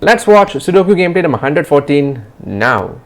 Let's watch Sudoku gameplay number 114 now.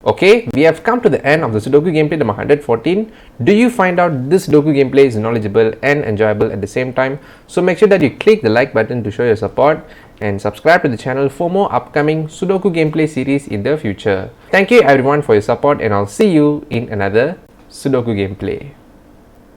Okay, we have come to the end of the Sudoku gameplay number 114. Do you find out this Sudoku gameplay is knowledgeable and enjoyable at the same time? So make sure that you click the like button to show your support and subscribe to the channel for more upcoming Sudoku gameplay series in the future. Thank you everyone for your support, and I'll see you in another Sudoku gameplay.